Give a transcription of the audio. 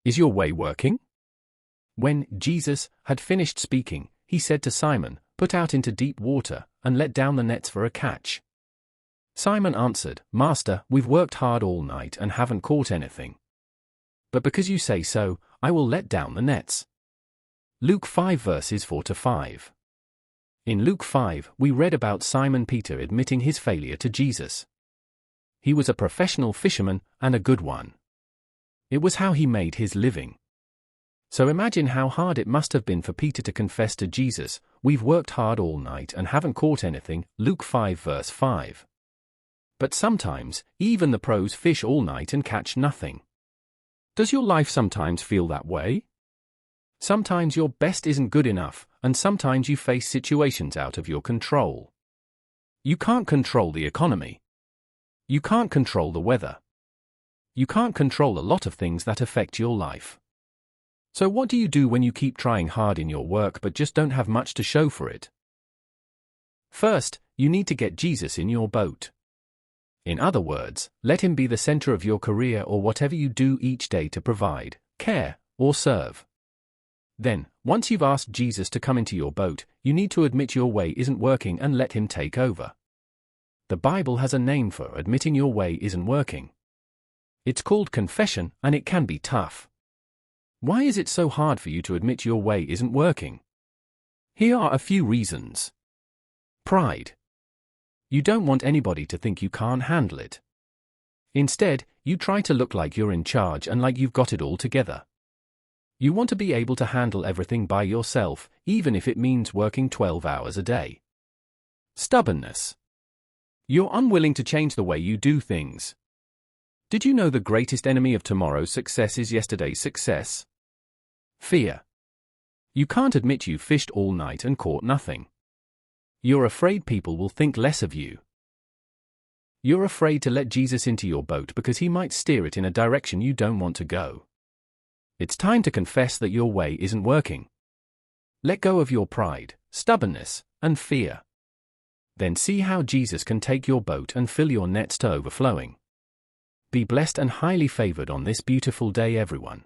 Is your way working? When Jesus had finished speaking, he said to Simon, "Put out into deep water, and let down the nets for a catch." Simon answered, "Master, we've worked hard all night and haven't caught anything. But because you say so, I will let down the nets." Luke 5 verses 4-5. In Luke 5, we read about Simon Peter admitting his failure to Jesus. He was a professional fisherman, and a good one. It was how he made his living. So imagine how hard it must have been for Peter to confess to Jesus, "We've worked hard all night and haven't caught anything," Luke 5 verse 5. But sometimes, even the pros fish all night and catch nothing. Does your life sometimes feel that way? Sometimes your best isn't good enough, and sometimes you face situations out of your control. You can't control the economy. You can't control the weather. You can't control a lot of things that affect your life. So what do you do when you keep trying hard in your work but just don't have much to show for it? First, you need to get Jesus in your boat. In other words, let him be the center of your career or whatever you do each day to provide, care, or serve. Then, once you've asked Jesus to come into your boat, you need to admit your way isn't working and let him take over. The Bible has a name for admitting your way isn't working. It's called confession, and it can be tough. Why is it so hard for you to admit your way isn't working? Here are a few reasons. Pride. You don't want anybody to think you can't handle it. Instead, you try to look like you're in charge and like you've got it all together. You want to be able to handle everything by yourself, even if it means working 12 hours a day. Stubbornness. You're unwilling to change the way you do things. Did you know the greatest enemy of tomorrow's success is yesterday's success? Fear. You can't admit you fished all night and caught nothing. You're afraid people will think less of you. You're afraid to let Jesus into your boat because he might steer it in a direction you don't want to go. It's time to confess that your way isn't working. Let go of your pride, stubbornness, and fear. Then see how Jesus can take your boat and fill your nets to overflowing. Be blessed and highly favored on this beautiful day, everyone.